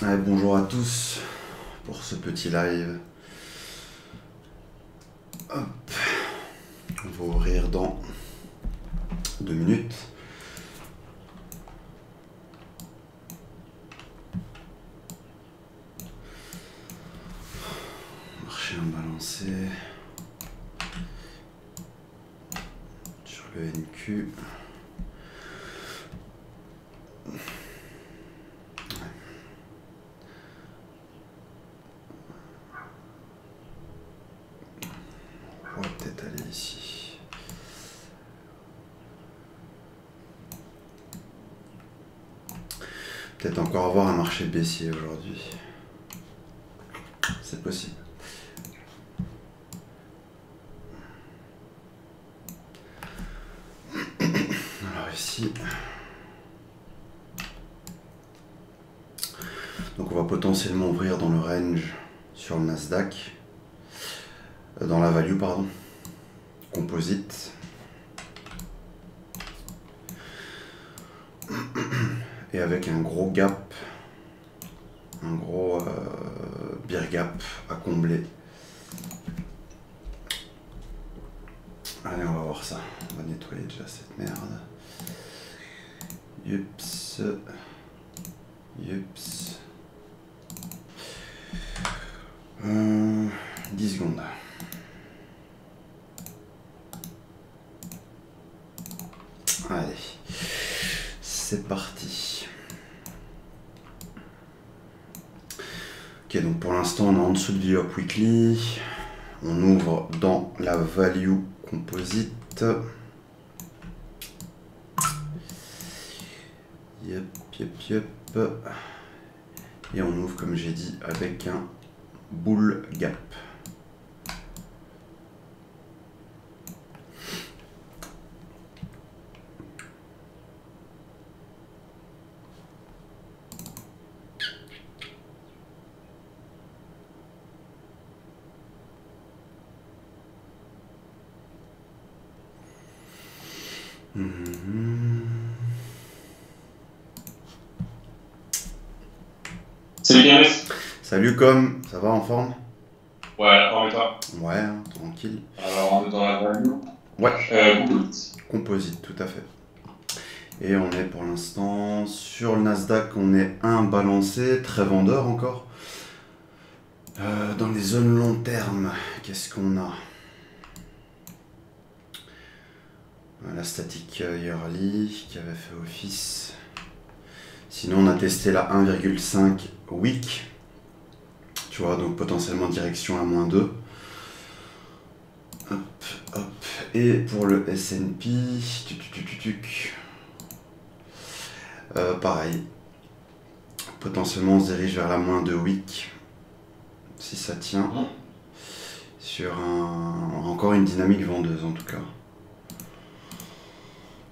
Ouais, bonjour à tous pour ce petit live. Hop. On va ouvrir dans 2 minutes. Marché imbalancé sur le NQ. On va peut-être aller ici. Peut-être encore avoir un marché baissier aujourd'hui. C'est possible. Alors ici. Donc on va potentiellement ouvrir dans le range sur le Nasdaq. Dans la value, pardon. Composite. Et avec un gros gap. Un gros bear gap à combler. Allez, on va voir ça. On va nettoyer déjà cette merde. Yups. Yups. 10 secondes. Allez. C'est parti. Ok, donc pour l'instant on est en dessous de VWAP Weekly. On ouvre dans la value composite. Yep. Et on ouvre, comme j'ai dit, avec un bull gap. Salut Games. Salut Com, ça va en forme? Ouais, la forme et toi? Ouais, hein, tranquille. Alors on est dans la value. Ouais, Composite. composite, tout à fait. Et on est pour l'instant sur le Nasdaq, on est un balancé, très vendeur encore. Dans les zones long terme, qu'est-ce qu'on a? La static yearly qui avait fait office. Sinon on a testé la 1,5 week. Tu vois, donc potentiellement direction à -2. Hop. Et pour le S&P, pareil. Potentiellement on se dirige vers la -2 week. Si ça tient. Sur encore une dynamique vendeuse en tout cas.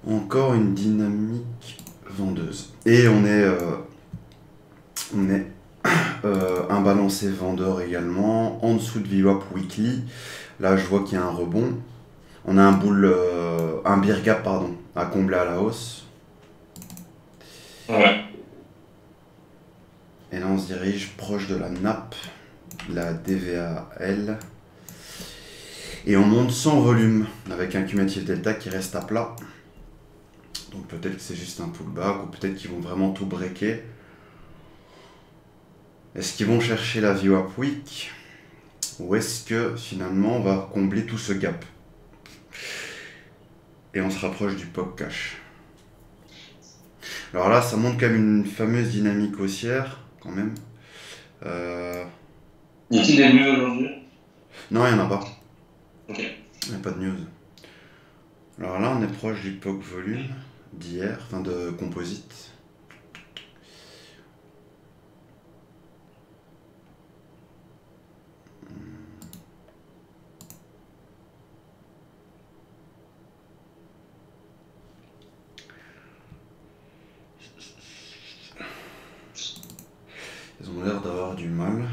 Encore une dynamique vendeuse. Et on est un balancé vendeur également, en dessous de VWAP Weekly. Là, je vois qu'il y a un rebond. On a un bear gap, pardon, à combler à la hausse. Ouais. Et là, on se dirige proche de la nappe, la DVAL. Et on monte sans volume, avec un cumulatif delta qui reste à plat. Donc peut-être que c'est juste un pullback, ou peut-être qu'ils vont vraiment tout breaker. Est-ce qu'ils vont chercher la VWAP Week? Ou est-ce que finalement on va combler tout ce gap? Et on se rapproche du POC cash. Alors là, ça montre quand même une fameuse dynamique haussière, quand même. Y a-t-il des news aujourd'hui? Non, il n'y en a pas. Ok. Il n'y a pas de news. Alors là, on est proche du POC volume d'hier, enfin de composite. Ils ont l'air d'avoir du mal.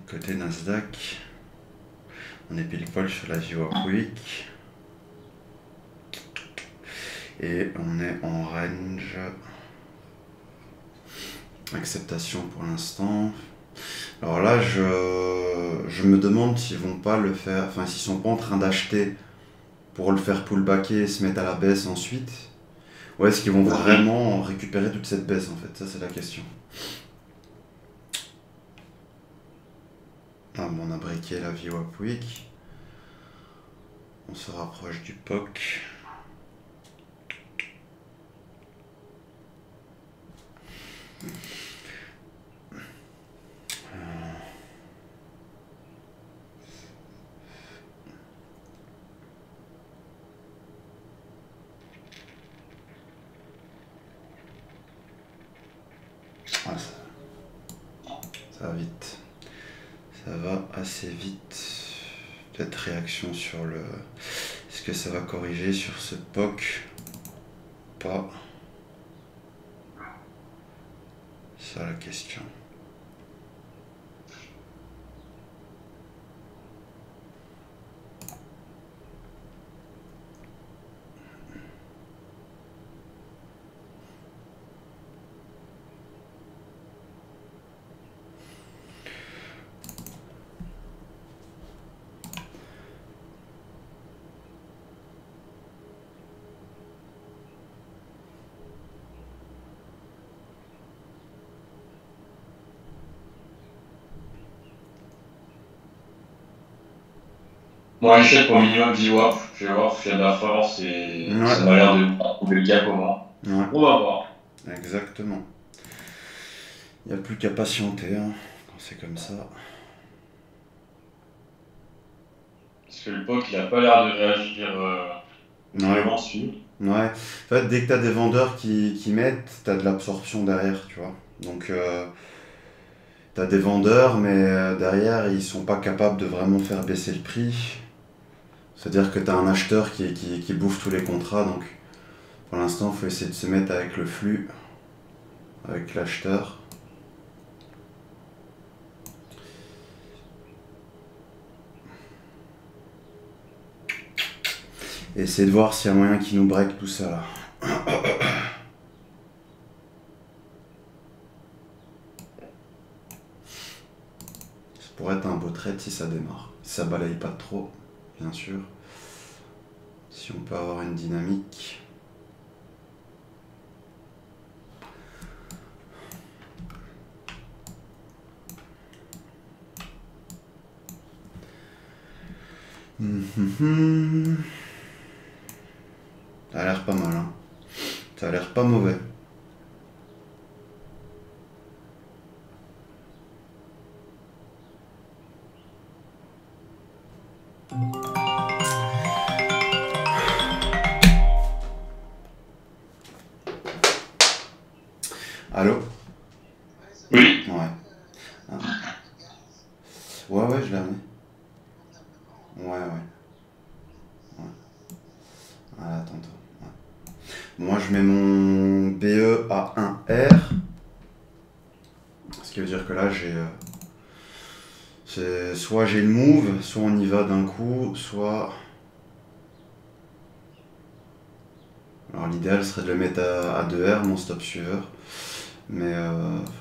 Côté Nasdaq, on est pile poil sur la VWAP Week. Et on est en range. Acceptation pour l'instant. Alors là, je me demande s'ils vont pas le faire, enfin s'ils sont pas en train d'acheter pour le faire pullbacker et se mettre à la baisse ensuite. Ou est-ce qu'ils vont vraiment récupérer toute cette baisse en fait? Ça c'est la question. Ah bon, on a breaké la VWAP Week. On se rapproche du POC. Ah, ça va vite. Ça va assez vite. Peut-être réaction sur le... Est-ce que ça va corriger sur ce POC? Pas. C'est ça la question. Moi, j'achète pour minimum 10 watts. Je vais voir s'il y a de la force et Ouais. ça m'a l'air de trouver le gap comment. Ouais, On va voir. exactement. Il n'y a plus qu'à patienter hein, quand c'est comme ça. Parce que le POC, il a pas l'air de réagir vraiment dessus. Ouais. En fait, dès que tu as des vendeurs qui mettent, tu as de l'absorption derrière, tu vois. Donc, tu as des vendeurs, mais derrière, ils sont pas capables de vraiment faire baisser le prix. C'est-à-dire que tu as un acheteur qui bouffe tous les contrats. Donc, pour l'instant, il faut essayer de se mettre avec le flux, avec l'acheteur. Et essayer de voir s'il y a moyen qu'il nous break tout ça là. Ça pourrait être un beau trade si ça démarre. Si ça balaye pas trop, bien sûr. Si on peut avoir une dynamique. Ça a l'air pas mal, hein. Ça a l'air pas mauvais. Allô? Oui. Ouais. Ah. Ouais, je l'ai amené. Ouais. Ah, attends. Ouais. Moi, je mets mon BE à 1R. Ce qui veut dire que là, soit j'ai le move, soit on y va d'un coup, soit... Alors l'idéal serait de le mettre à 2R, mon stop suiveur. Mais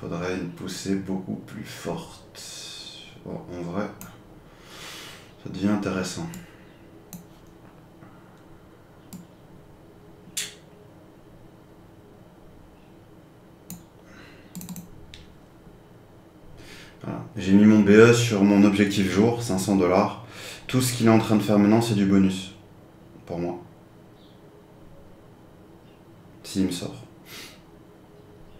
faudrait une poussée beaucoup plus forte. Bon, en vrai, ça devient intéressant. Voilà. J'ai mis mon BE sur mon objectif jour, 500 $. Tout ce qu'il est en train de faire maintenant, c'est du bonus. Pour moi. S'il me sort.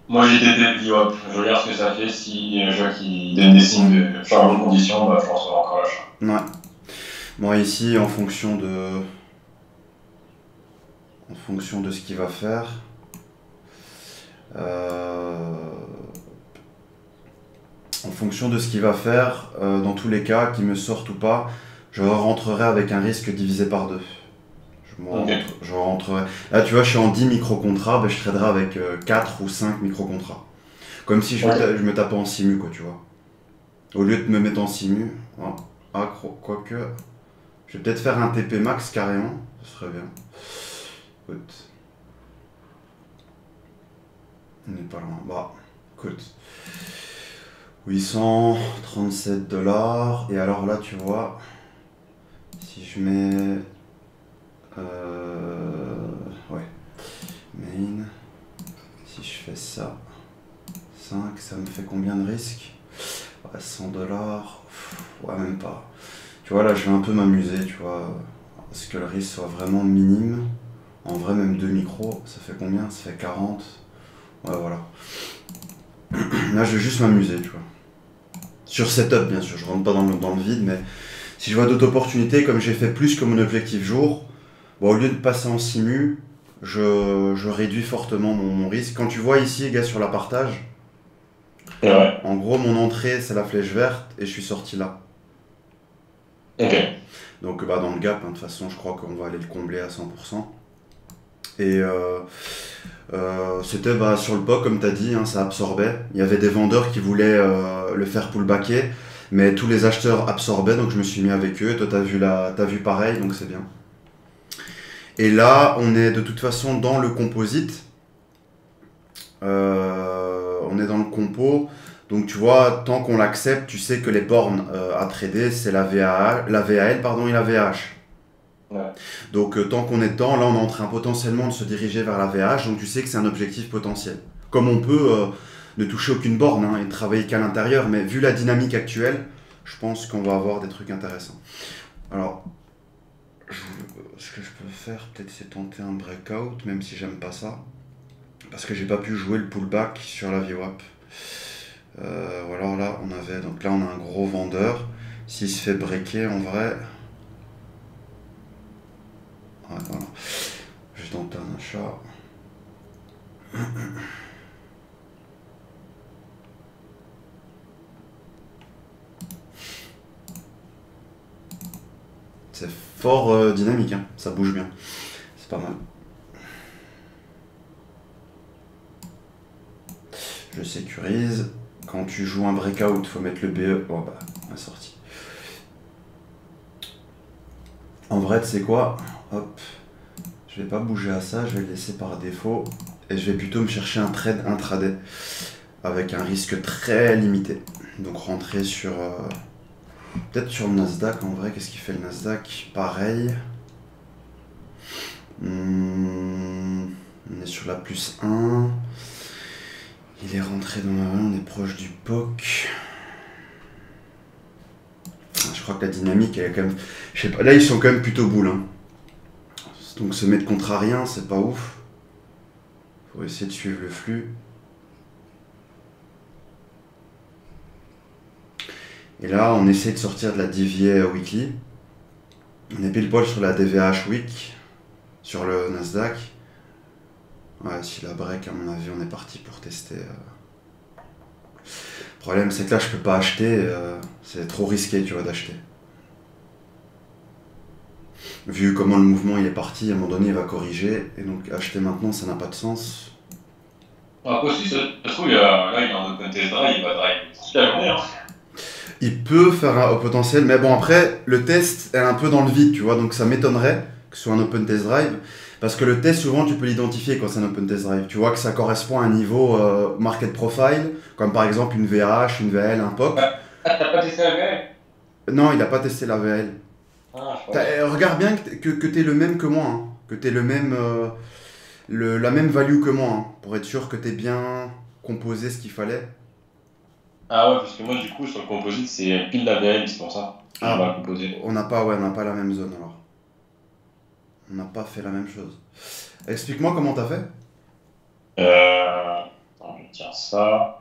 Moi, j'ai TP VWAP. Je regarde ce que ça fait. Si je vois qu'il donne des signes de changement de condition, bah, je pense qu'on va encore l'achat. Ouais. Moi ici, en fonction de ce qu'il va faire, dans tous les cas, qu'il me sorte ou pas, je rentrerai avec un risque divisé par 2. Je rentrerai. Là, tu vois, je suis en 10 micro-contrats, ben, je traderai avec 4 ou 5 micro-contrats. Comme si je me tapais en simu, quoi, tu vois. Au lieu de me mettre en simu, quoique, je vais peut-être faire un TP max carrément, ce serait bien. Écoute. On n'est pas loin. Bah, écoute. 837 $. Et alors là, tu vois, si je mets... ouais. Main. Si je fais ça. 5, ça me fait combien de risques? Ouais, 100 $. Ouais, même pas. Tu vois, là, je vais un peu m'amuser, tu vois. Parce que le risque soit vraiment minime. En vrai, même 2 micros, ça fait combien? Ça fait 40. Ouais, voilà. Là, je vais juste m'amuser, tu vois. Sur setup, bien sûr, je rentre pas dans le vide, mais si je vois d'autres opportunités, comme j'ai fait plus que mon objectif jour, bon, au lieu de passer en simu, je réduis fortement mon risque. Quand tu vois ici, les gars, sur la partage, Ouais. en gros, mon entrée, c'est la flèche verte et je suis sorti là. Ok. Donc, bah, dans le gap, hein, de toute façon, je crois qu'on va aller le combler à 100%. Et c'était bah, sur le POC, comme tu as dit, hein, ça absorbait. Il y avait des vendeurs qui voulaient le faire pullbacker, mais tous les acheteurs absorbaient, donc je me suis mis avec eux. Toi, t'as vu pareil, donc c'est bien. Et là, on est de toute façon dans le composite. On est dans le compo. Donc tu vois, tant qu'on l'accepte, tu sais que les bornes à trader, c'est la VAL pardon, et la VH. Ouais. Donc tant qu'on est dedans, là on est en train potentiellement de se diriger vers la VH, donc tu sais que c'est un objectif potentiel. Comme on peut ne toucher aucune borne hein, et travailler qu'à l'intérieur, mais vu la dynamique actuelle, je pense qu'on va avoir des trucs intéressants. Alors, ce que je peux faire, peut-être c'est tenter un breakout, même si j'aime pas ça. Parce que j'ai pas pu jouer le pullback sur la VWAP. Ou alors là, donc là on a un gros vendeur. S'il se fait breaker en vrai... Ouais, voilà. Je vais tenter un achat. C'est fort dynamique, hein. Ça bouge bien. C'est pas mal. Je sécurise. Quand tu joues un breakout, faut mettre le BE. Oh bah, on est sorti. En vrai, tu sais quoi? Hop. Je vais pas bouger à ça, je vais le laisser par défaut. Et je vais plutôt me chercher un trade intraday. Avec un risque très limité. Donc rentrer sur... peut-être sur le Nasdaq en vrai. Qu'est-ce qu'il fait le Nasdaq? Pareil. On est sur la plus 1. Il est rentré dans la... On est proche du POC. Je crois que la dynamique, elle est quand même... Je sais pas, là, ils sont quand même plutôt boules. Hein. Donc se mettre contre à rien, c'est pas ouf. Faut essayer de suivre le flux. Et là, on essaie de sortir de la DVA Weekly. On est pile poil sur la DVH Week. Sur le Nasdaq. Ouais, si la break, à mon avis, on est parti pour tester. Le problème, c'est que là, je peux pas acheter. C'est trop risqué, tu vois, d'acheter. Vu comment le mouvement il est parti, à un moment donné, il va corriger. Et donc, acheter maintenant, ça n'a pas de sens. Après aussi, ça se trouve, là, il est en open test drive, il va drive toute la journée. Hein. Il peut faire un haut potentiel, mais bon, après, le test est un peu dans le vide, tu vois. Donc, ça m'étonnerait que ce soit un open test drive. Parce que le test, souvent, tu peux l'identifier quand c'est un open test drive. Tu vois que ça correspond à un niveau market profile, comme par exemple une VH, une VL, un POC. Ah, t'as pas testé la VL? Non, il n'a pas testé la VL. Ah, je crois. Regarde bien que tu es le même que moi. Hein. Que tu es le même, la même value que moi. Hein, pour être sûr que tu es bien composé ce qu'il fallait. Ah ouais, parce que moi, du coup, sur le composite, c'est pile la VL, c'est pour ça que je vais composer. On n'a pas la même zone alors. On n'a pas fait la même chose. Explique-moi comment t'as fait. Attends, je tiens ça.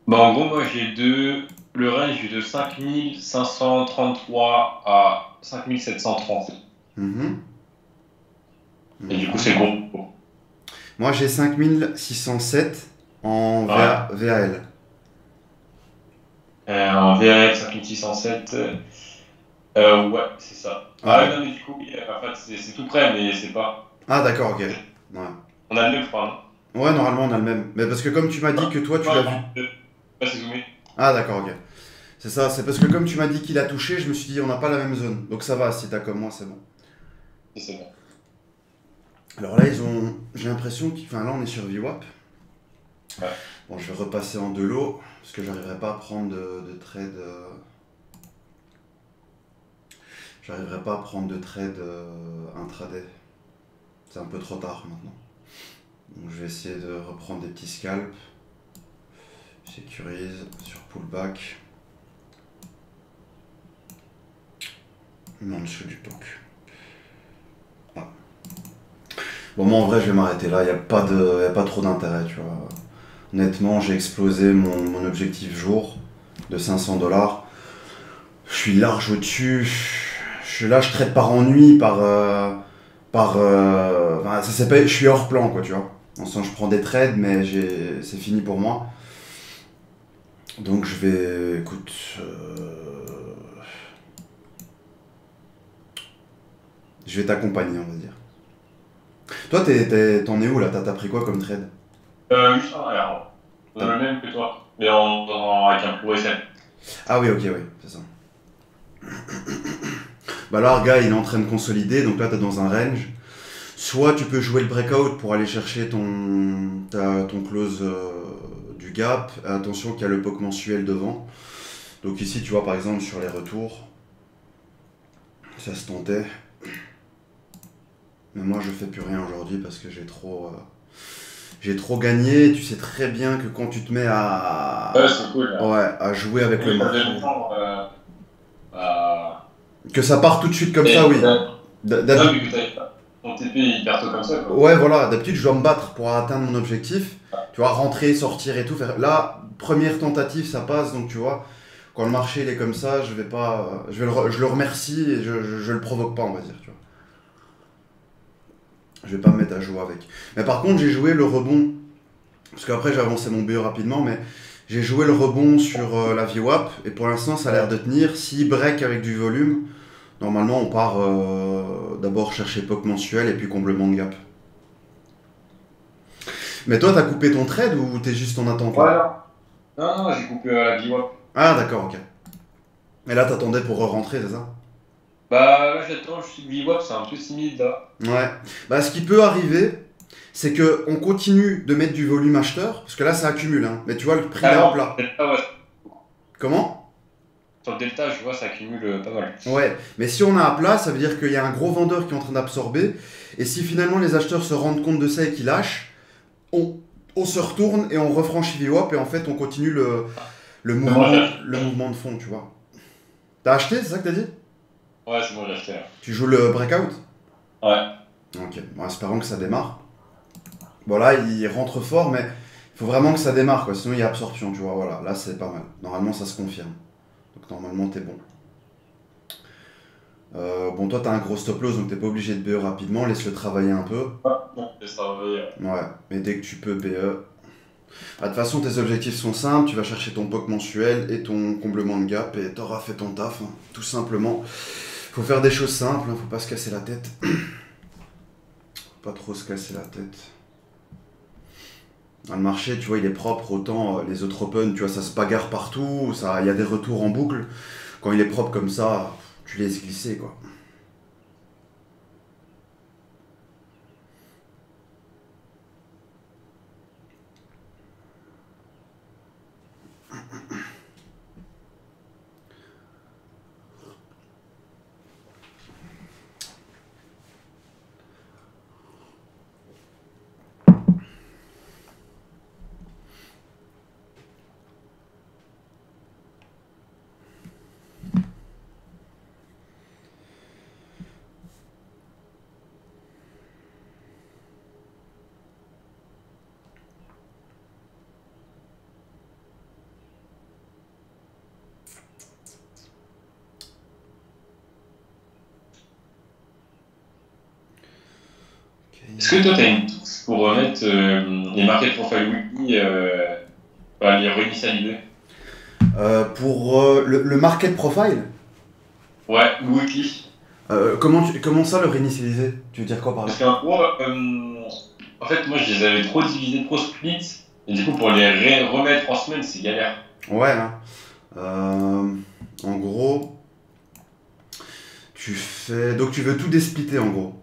Bah, en gros, moi, le range est de 5533 à 5730. Mhm. Et du coup, c'est gros. Moi j'ai 5607 en Ouais. VAL. En VRL 5607. Ouais, c'est ça. Ah Ouais. ouais, non, mais du coup, en fait, c'est tout près, mais c'est pas. Ah d'accord, ok. Ouais. On a le même, je crois, Ouais, normalement on a le même. Mais parce que comme tu m'as dit que toi tu non? l'as Ouais, vu. ouais, c'est zoomé. Ah d'accord, ok. C'est ça, c'est parce que comme tu m'as dit qu'il a touché, je me suis dit on n'a pas la même zone. Donc ça va, si t'as comme moi, c'est bon. C'est bon. Alors là, ils ont. J'ai l'impression Enfin là, on est sur VWAP. Ouais. Bon, je vais repasser en 2 lots, parce que j'arriverai pas à prendre de trade. J'arriverai pas à prendre de trade intraday. C'est un peu trop tard maintenant. Donc je vais essayer de reprendre des petits scalps. Sécurise sur pullback. En dessous du talk. Ah. Bon, moi en vrai, je vais m'arrêter là. Il n'y a pas trop d'intérêt, tu vois. Honnêtement, j'ai explosé mon objectif jour de 500 $. Je suis large au-dessus. Je traite par ennui, enfin, ça s'appelle, je suis hors plan, quoi, tu vois. En sens, je prends des trades, mais c'est fini pour moi. Donc je vais, écoute, je vais t'accompagner, on va dire. Toi, t'en es où là? T'as pris quoi comme trade? 800 R. Le même que toi, mais avec un plus SM. Ah oui, ok, oui, c'est ça. Bah là, le gars, il est en train de consolider, donc là, t'es dans un range. Soit tu peux jouer le breakout pour aller chercher ton close du gap. Attention qu'il y a le POC mensuel devant. Donc ici, tu vois, par exemple, sur les retours, ça se tentait. Mais moi, je fais plus rien aujourd'hui parce que j'ai trop gagné. Tu sais très bien que quand tu te mets Ouais, c'est cool. Là. ouais, à jouer avec le marché, à... que ça part tout de suite comme ça, oui. Non, mais que t'as ton TP hyper tôt comme ça, quoi. Ouais, voilà, d'habitude je dois me battre pour atteindre mon objectif. Tu vois, rentrer, sortir et tout. Là, première tentative, ça passe, donc tu vois, quand le marché il est comme ça, je vais pas. Je le remercie et je le provoque pas, on va dire, tu vois. Je vais pas me mettre à jouer avec. Mais par contre, j'ai joué le rebond, parce qu'après j'ai avancé mon BE rapidement, mais j'ai joué le rebond sur la VWAP, et pour l'instant ça a l'air de tenir. S'il break avec du volume, normalement on part d'abord chercher POC mensuel et puis comblement de gap. Mais toi, t'as coupé ton trade ou t'es juste en attente là? Ouais, non, j'ai coupé la VWAP. Ah, d'accord, ok. Et là, t'attendais pour re-rentrer, c'est ça? Bah, là, j'attends, je suis VWAP, c'est un peu timide là. Ouais. Bah, ce qui peut arriver, c'est que on continue de mettre du volume acheteur, parce que là, ça accumule, hein. Mais tu vois, le prix est à plat. Delta, ouais. Comment? Sur le Delta, je vois, ça accumule pas mal. Ouais. Mais si on a à plat, ça veut dire qu'il y a un gros vendeur qui est en train d'absorber. Et si finalement les acheteurs se rendent compte de ça et qu'ils lâchent, on se retourne et on refranchit VWAP et en fait, on continue le mouvement de fond, tu vois. T'as acheté, c'est ça que t'as dit? Ouais, c'est bon, j'ai acheté. Tu joues le breakout? Ouais. Ok, bon, espérons que ça démarre. Bon là, il rentre fort, mais il faut vraiment que ça démarre, quoi. Sinon, il y a absorption, tu vois. Voilà, là, c'est pas mal. Normalement, ça se confirme. Donc, normalement, t'es bon. Bon, toi, t'as un gros stop loss, donc t'es pas obligé de BE rapidement. Laisse-le travailler un peu. Non, laisse travailler. Ouais, mais dès que tu peux BE. De toute façon, tes objectifs sont simples. Tu vas chercher ton POC mensuel et ton comblement de gap et t'auras fait ton taf, hein, tout simplement. Faut faire des choses simples, hein, faut pas se casser la tête. Pas trop se casser la tête. Dans le marché, tu vois, il est propre, autant les autres open, tu vois, ça se bagarre partout, il y a des retours en boucle. Quand il est propre comme ça, tu laisses glisser, quoi. Est-ce que toi, t'as une touche pour remettre les market profile weekly, les réinitialiser? Pour le market profile, Ouais, weekly. comment ça le réinitialiser? Tu veux dire quoi par là? Parce qu'en gros, en fait, moi, je les avais trop divisés, trop split. Et du coup, pour les remettre en semaine, c'est galère. Ouais, hein. En gros, donc tu veux tout désplitter en gros.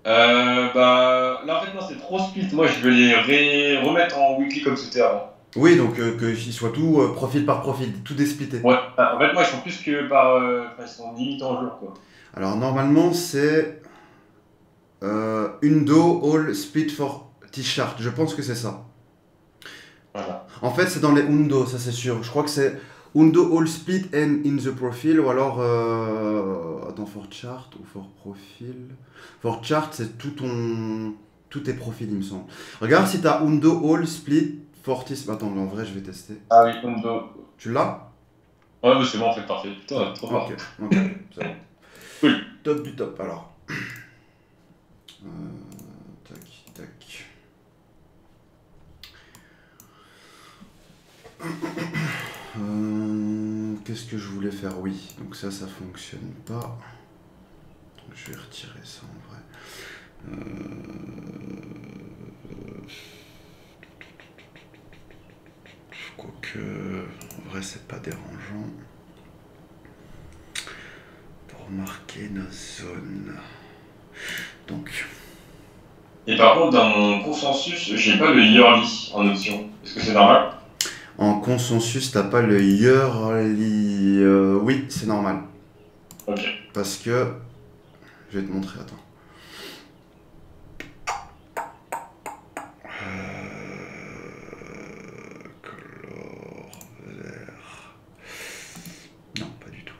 Bah, là, en fait, non, c'est trop split. Moi, je vais les remettre en weekly comme c'était avant. Oui, donc qu'il soit tout profil par profil, tout désplitté. Ouais, en fait, moi, ils sont plus que par. Enfin, ils sont limités en jour, quoi. Alors normalement c'est Undo All Split for T-shirt. Je pense que c'est ça. Voilà. En fait, c'est dans les Undo, ça c'est sûr. Je crois que c'est Undo All Split and in the profile ou alors attends, for chart ou for profile. For chart, c'est tous tes profils, il me semble. Regarde si t'as Undo All Split for T. Attends, en vrai, je vais tester. Ah oui, Undo. Tu l'as? Ouais, mais c'est bon, en fait, parfait. Putain, trop fort. Ok, ok, c'est bon. Oui. Top du top alors. Tac, tac. Qu'est-ce que je voulais faire? Oui, donc ça fonctionne pas. Donc, je vais retirer ça en vrai. Quoique, en vrai, c'est pas dérangeant. Pour marquer nos zones. Donc. Et par contre, dans mon consensus, j'ai pas le yearly en option. Est-ce que c'est normal? En consensus, t'as pas le yearly. Oui, c'est normal. Ok. Parce que. Je vais te montrer, attends. Color vert. Non, pas du tout.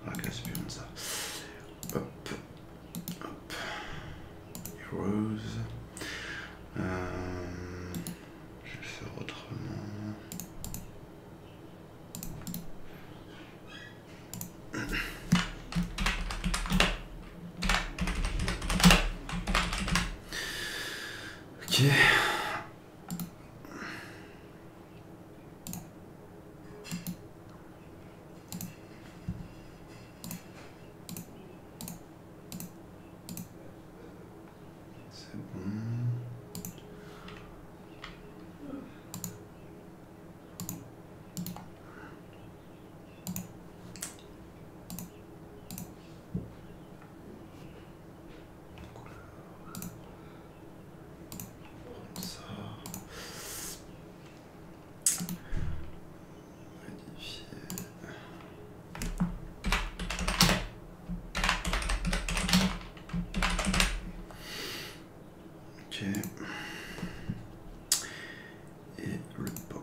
Ah, casse plus comme ça. Hop. Hop. Rose. Je vais faire autrement. Ok. C'est bon. Ça. Modifier. Ok. Et le POC.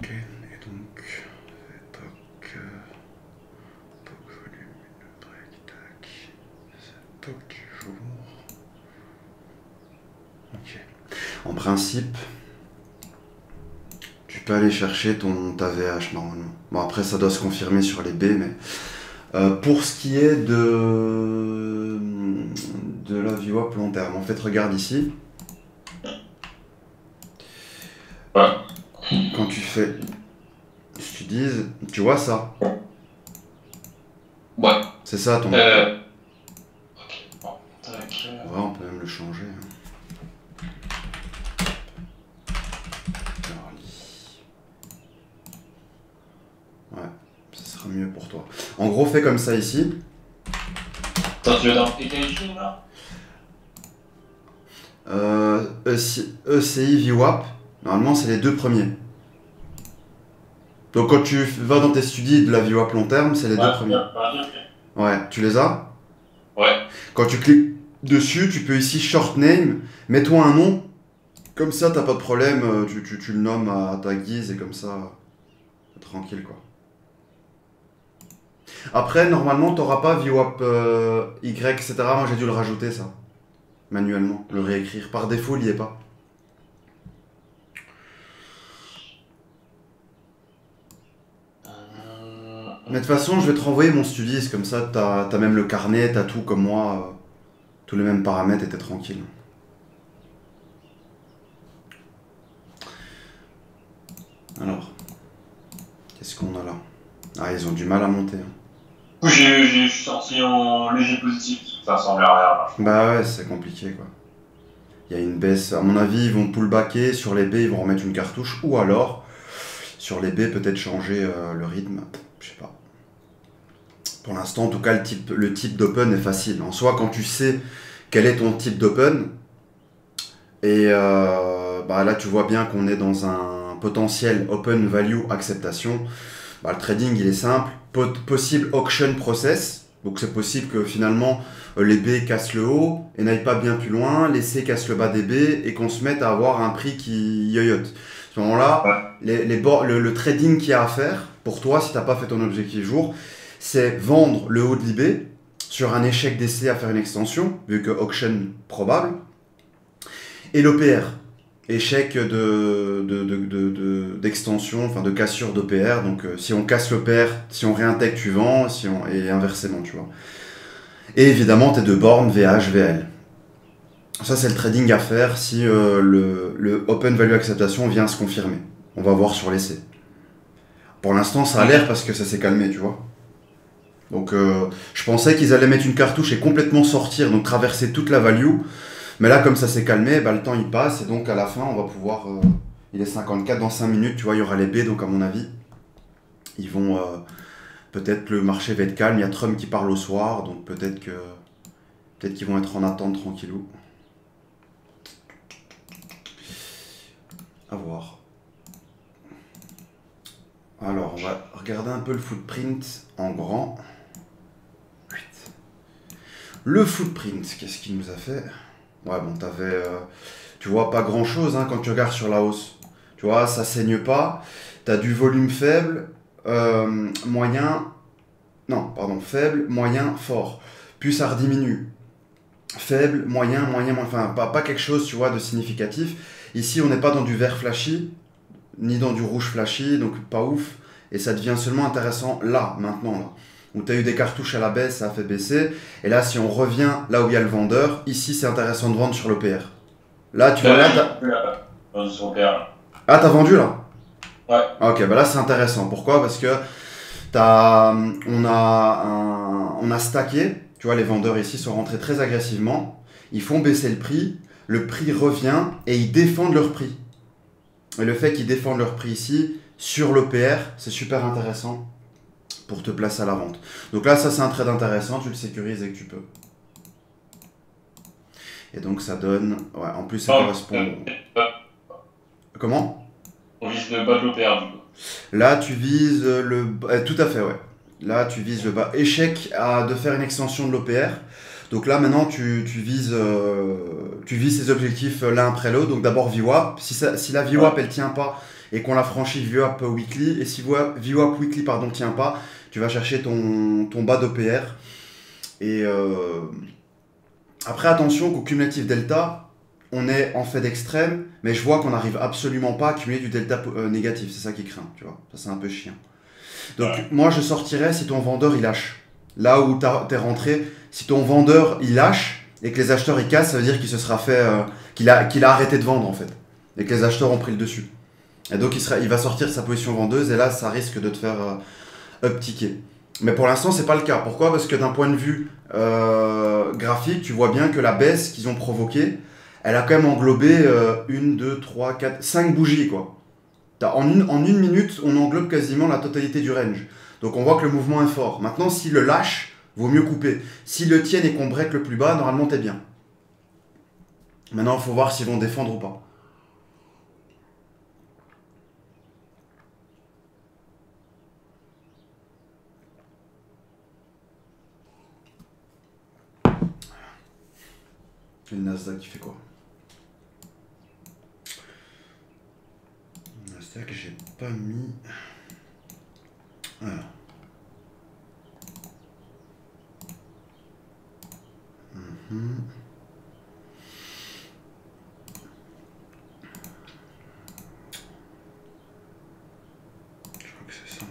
Ok, et donc, toc, toc volume, break, tac, c'est toc du jour. Ok. En principe, tu peux aller chercher ta VH normalement. Bon, après, ça doit se confirmer sur les B, mais pour ce qui est de la VWAP long terme, en fait, regarde ici. Ouais. Quand tu fais studies, tu vois ça? Ouais. C'est ça ton. Ok. Bon, tac. Ouais, on peut même le changer. Hein. Ouais, ça sera mieux pour toi. En gros, fais comme ça ici. Attends, tu veux dans Equation là? ECI VWAP, normalement, c'est les deux premiers. Donc quand tu vas dans tes studies de la VWAP long terme, c'est les deux premiers. Ouais, tu les as? Ouais. Quand tu cliques dessus, tu peux ici short name, mets-toi un nom. Comme ça, t'as pas de problème, tu le nommes à ta guise et comme ça, tranquille quoi. Après, normalement, t'auras pas VWAP Y, etc. Moi, j'ai dû le rajouter ça, manuellement, le réécrire. Par défaut, il y est pas. Mais de toute façon, je vais te renvoyer mon Studis, comme ça t'as même le carnet, t'as tout comme moi, tous les mêmes paramètres et t'es tranquille. Alors, qu'est-ce qu'on a là? Ah, ils ont du mal à monter, hein. Oui, je suis sorti en léger positif, ça ressemblait à rien. Là. Bah ouais, c'est compliqué quoi. Il y a une baisse, à mon avis, ils vont pullbacker, sur les B, ils vont remettre une cartouche, ou alors, sur les B, peut-être changer le rythme, je sais pas. Pour l'instant, en tout cas, le type d'open est facile. En soi, quand tu sais quel est ton type d'open, et bah là, tu vois bien qu'on est dans un potentiel open value acceptation. Bah, le trading, il est simple. Possible auction process. Donc, c'est possible que finalement, les B cassent le haut et n'aillent pas bien plus loin. Les C cassent le bas des B et qu'on se mette à avoir un prix qui yoyote. À ce moment-là, Ouais. le trading qu'il y a à faire, pour toi, si tu n'as pas fait ton objectif jour, c'est vendre le haut de l'IB sur un échec d'essai à faire une extension, vu que auction probable, et l'OPR, échec d'extension, enfin de cassure d'OPR. Donc si on casse l'OPR, si on réintègre, tu vends, et inversement, tu vois. Et évidemment, tes deux bornes VH, VL. Ça, c'est le trading à faire si le Open Value Acceptation vient se confirmer. On va voir sur l'essai. Pour l'instant, ça a l'air parce que ça s'est calmé, tu vois. Donc je pensais qu'ils allaient mettre une cartouche et complètement sortir, donc traverser toute la value. Mais là, comme ça s'est calmé, bah, le temps il passe et donc à la fin, on va pouvoir. Il est 54 dans 5 minutes, tu vois, il y aura les B, donc à mon avis, ils vont. Peut-être le marché va être calme. Il y a Trump qui parle au soir, donc peut-être qu'ils vont être en attente tranquillou. À voir. Alors, on va regarder un peu le footprint en grand. Le footprint, qu'est-ce qu'il nous a fait? Ouais, bon, tu vois, pas grand-chose hein, quand tu regardes sur la hausse. Tu vois, ça saigne pas. T'as du volume faible, moyen... Non, pardon, faible, moyen, fort. Puis ça rediminue. Faible, moyen, enfin, pas quelque chose, tu vois, de significatif. Ici, on n'est pas dans du vert flashy, ni dans du rouge flashy, donc pas ouf. Et ça devient seulement intéressant là, maintenant, là. Où tu as eu des cartouches à la baisse, ça a fait baisser. Et là, si on revient là où il y a le vendeur, ici, c'est intéressant de vendre sur l'OPR. Là, tu vois, là, Ah, t'as vendu là? Ouais. Ok, bah là, c'est intéressant. Pourquoi? Parce que on a stacké. Tu vois, les vendeurs ici sont rentrés très agressivement. Ils font baisser le prix revient et ils défendent leur prix. Et le fait qu'ils défendent leur prix ici, sur l'OPR, c'est super intéressant pour te placer à la vente. Donc là, ça c'est un trade intéressant, tu le sécurises et que tu peux. Et donc ça donne... Ouais, en plus ça correspond... Comment? On vise le bas de l'OPR du coup. Là, tu vises le... tout à fait, ouais. Là, tu vises le bas. Échec de faire une extension de l'OPR. Donc là, maintenant, tu vises ces objectifs l'un après l'autre. Donc d'abord VWAP. Si la VWAP, elle tient pas et qu'on la franchit VWAP weekly, et si VWAP weekly, pardon, tient pas, tu vas chercher ton bas d'OPR. Et après, attention qu'au cumulatif delta, on est en fait d'extrême, mais je vois qu'on n'arrive absolument pas à cumuler du delta négatif. C'est ça qui craint, tu vois. Ça, c'est un peu chiant. Donc moi, je sortirais si ton vendeur, il lâche. Là où t'es rentré, si ton vendeur, il lâche et que les acheteurs, ils cassent, ça veut dire qu'il se sera fait... qu'il a arrêté de vendre, en fait. Et que les acheteurs ont pris le dessus. Et donc, il va sortir de sa position vendeuse et là, ça risque de te faire upticker. Mais pour l'instant, c'est pas le cas. Pourquoi? Parce que d'un point de vue graphique, tu vois bien que la baisse qu'ils ont provoquée, elle a quand même englobé 1, 2, 3, 4, 5 bougies, quoi. En une minute, on englobe quasiment la totalité du range. Donc on voit que le mouvement est fort. Maintenant, s'il le lâche, vaut mieux couper. S'il le tienne et qu'on break le plus bas, normalement, t'es bien. Maintenant, il faut voir s'ils vont défendre ou pas. Le Nasdaq qui fait quoi? Le Nasdaq, j'ai pas mis... Alors. Je crois que c'est ça.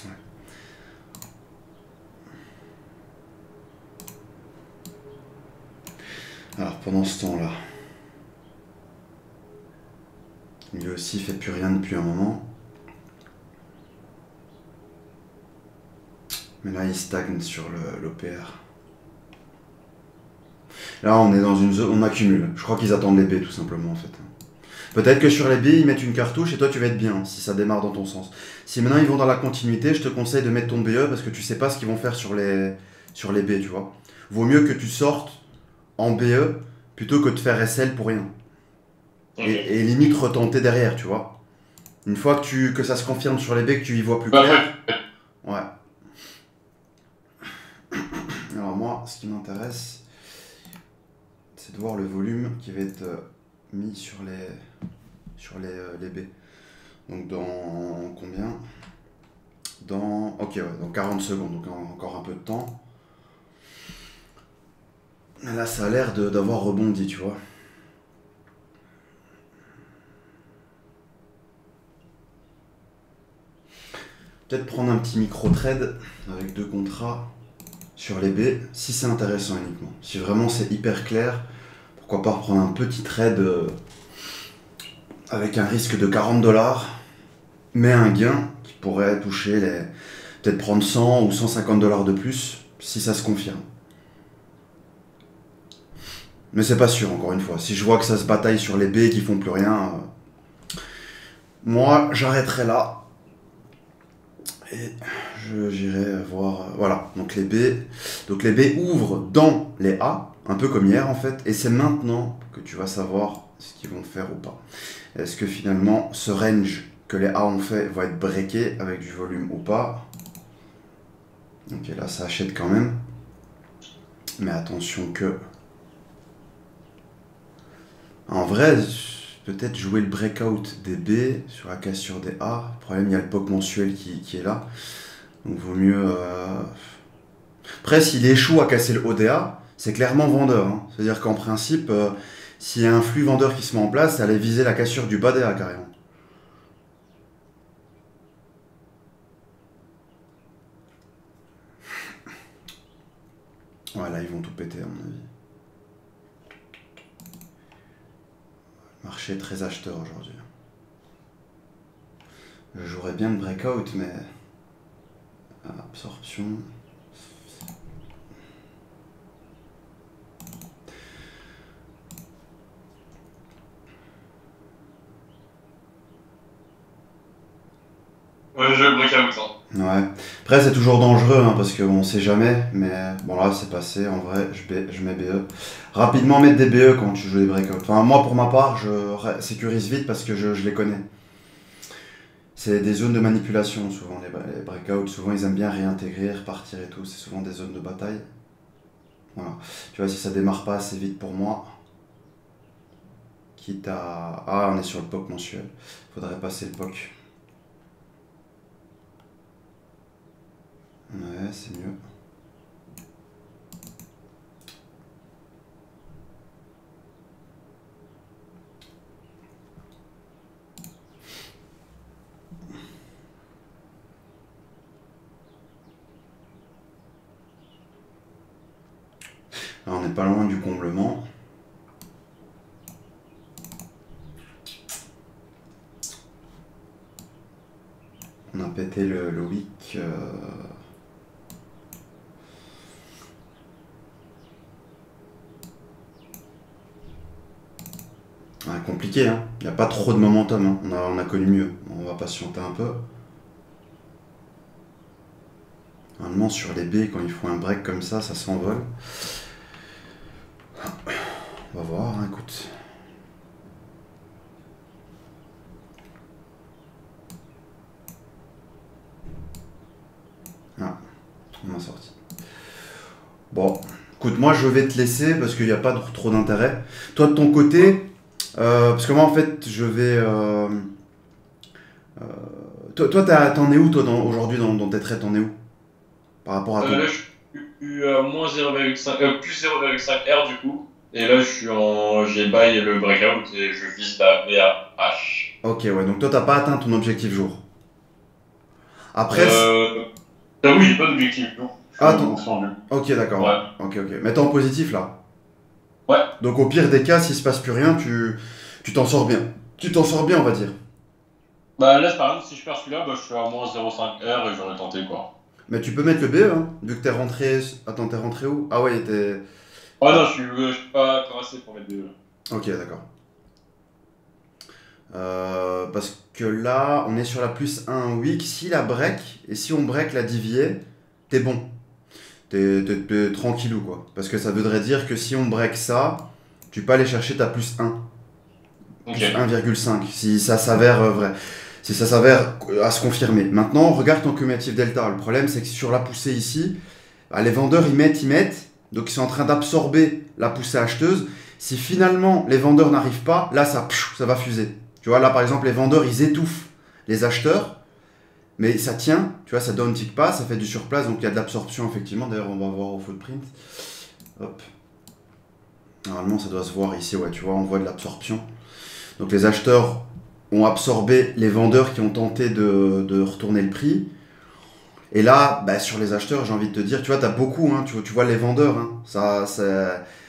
Ouais. Alors pendant ce temps-là, lui aussi fait plus rien depuis un moment. Mais là il stagne sur l'OPR. Là on est dans une zone, on accumule. Je crois qu'ils attendent les B tout simplement en fait. Peut-être que sur les B ils mettent une cartouche et toi tu vas être bien si ça démarre dans ton sens. Si maintenant ils vont dans la continuité, je te conseille de mettre ton BE parce que tu sais pas ce qu'ils vont faire sur les B, tu vois. Vaut mieux que tu sortes en BE plutôt que de faire SL pour rien. Ok. Et limite retenter derrière, tu vois. Une fois que ça se confirme sur les B, que tu y vois plus Bah, clair. Ouais. Alors moi, ce qui m'intéresse, c'est de voir le volume qui va être mis sur les B. Donc dans combien? Ok, ouais, dans 40 secondes, donc encore un peu de temps. Mais là, ça a l'air d'avoir rebondi, tu vois. Peut-être prendre un petit micro-trade avec 2 contrats sur les B, si c'est intéressant uniquement. Si vraiment c'est hyper clair, pourquoi pas reprendre un petit trade avec un risque de 40$, mais un gain qui pourrait toucher peut-être prendre 100 ou 150$ de plus, si ça se confirme. Mais c'est pas sûr, encore une fois. Si je vois que ça se bataille sur les B et qu'ils font plus rien, moi j'arrêterai là. Et j'irai voir. Voilà, donc les B ouvrent dans les A, un peu comme hier en fait, et c'est maintenant que tu vas savoir ce qu'ils vont faire ou pas. Est-ce que finalement ce range que les A ont fait va être breaké avec du volume ou pas? Ok, là ça achète quand même. Mais attention que. En vrai, peut-être jouer le breakout des B sur la cassure des A. Le problème, il y a le POC mensuel qui est là. Donc vaut mieux. Après, s'il échoue à casser le ODA, c'est clairement vendeur, hein. C'est-à-dire qu'en principe, s'il y a un flux vendeur qui se met en place, ça allait viser la cassure du bas DA carrément. Ouais, là, ils vont tout péter, à mon avis. Le marché est très acheteur aujourd'hui. Je jouerais bien le breakout, mais. Absorption. Ouais, je break out. Hein. Ouais. Après, c'est toujours dangereux, hein, parce qu'on sait jamais. Mais bon, là, c'est passé. En vrai, je mets BE. Rapidement mettre des BE quand tu joues des breakouts. Enfin, moi, pour ma part, je sécurise vite parce que je les connais. C'est des zones de manipulation, souvent, les breakouts. Souvent, ils aiment bien réintégrer, repartir et tout. C'est souvent des zones de bataille. Voilà. Tu vois, si ça démarre pas assez vite pour moi, quitte à. Ah, on est sur le POC mensuel. Faudrait passer le POC. Ouais, c'est mieux. Là, on n'est pas loin du comblement. On a pété le wick. Ouais, compliqué, hein. Il n'y a pas trop de momentum, hein. On a connu mieux. On va patienter un peu. Normalement, sur les B, quand ils font un break comme ça s'envole. On va voir, hein, écoute. Ah, on a sorti. Bon, écoute, moi je vais te laisser parce qu'il n'y a pas trop d'intérêt. Toi de ton côté, parce que moi en fait je vais. Toi t'en es où toi aujourd'hui dans tes traits, t'en es où? Par rapport à ton. Là, je suis à moins 0,5, plus 0,5 R du coup. Et là, j'ai buy le breakout et je vise la VAH. Ok, ouais, donc toi t'as pas atteint ton objectif jour. Après. J'avoue, j'ai pas d'objectif, non. Je suis Ah, en fonction. ok, d'accord. Ouais. Ok, ok. Mais t'es en positif là. Ouais. Donc au pire des cas, s'il se passe plus rien, tu t'en sors bien. Tu t'en sors bien, on va dire. Bah là, par exemple, si je perds celui-là, bah, je suis à moins 0,5 R et j'aurais tenté quoi. Mais tu peux mettre le BE, hein, vu que t'es rentré... Attends, t'es rentré où? Ah ouais, t'es... Oh non, je suis pas encore assez pour mettre des. Ok, d'accord. Parce que là, on est sur la plus 1 week. Si la break, et si on break la divier, t'es bon. T'es tranquillou, quoi. Parce que ça voudrait dire que si on break ça, tu peux aller chercher ta plus 1. Ok. Plus 1,5, si ça s'avère vrai. Si ça s'avère à se confirmer. Maintenant, regarde ton cumulatif delta. Le problème, c'est que sur la poussée ici, bah, les vendeurs, ils mettent. Donc, ils sont en train d'absorber la poussée acheteuse. Si finalement, les vendeurs n'arrivent pas, là, ça va fuser. Tu vois, là, par exemple, les vendeurs, ils étouffent les acheteurs. Mais ça tient, tu vois, ça donne tic pas, ça fait du surplace, donc il y a de l'absorption, effectivement. D'ailleurs, on va voir au footprint. Hop. Normalement, ça doit se voir ici, ouais, tu vois, on voit de l'absorption. Donc les acheteurs ont absorbé les vendeurs qui ont tenté de retourner le prix. Et là, bah, sur les acheteurs, j'ai envie de te dire, tu vois, tu as beaucoup, hein, tu vois les vendeurs, hein,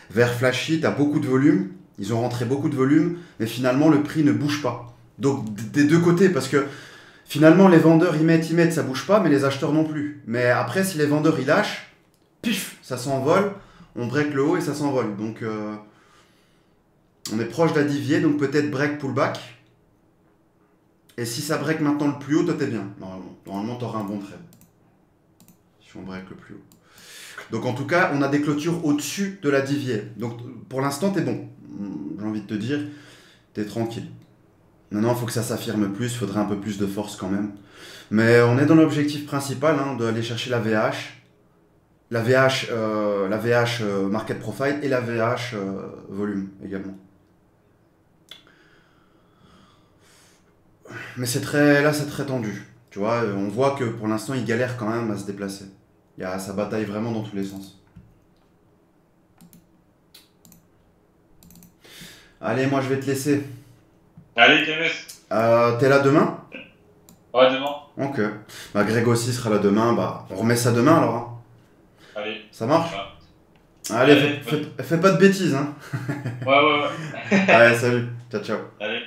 vert flashy, tu as beaucoup de volume, ils ont rentré beaucoup de volume, mais finalement le prix ne bouge pas. Donc des deux côtés, parce que finalement les vendeurs ils mettent, ça bouge pas, mais les acheteurs non plus. Mais après, si les vendeurs ils lâchent, pif, ça s'envole, on break le haut et ça s'envole. Donc on est proche de la divier, donc peut-être break pullback. Et si ça break maintenant le plus haut, toi t'es bien, normalement. Normalement, t'auras un bon trade. Si on break le plus haut. Donc en tout cas, on a des clôtures au-dessus de la divier. Donc pour l'instant, t'es bon. J'ai envie de te dire, t'es tranquille. Maintenant, il faut que ça s'affirme plus, il faudrait un peu plus de force quand même. Mais on est dans l'objectif principal, hein, d'aller chercher la VH. La VH Market Profile et la VH Volume également. Mais là, c'est très tendu. Tu vois, on voit que pour l'instant, il galère quand même à se déplacer. Ça bataille vraiment dans tous les sens. Allez, moi, je vais te laisser. Allez, Kemes. T'es là demain? Ouais, demain. Ok. Bah, Greg aussi sera là demain. Bah, on remet ça demain alors, hein. Allez. Ça marche? Ouais. Allez, fais pas de bêtises, hein. Ouais. Allez, salut. Ciao, ciao. Allez.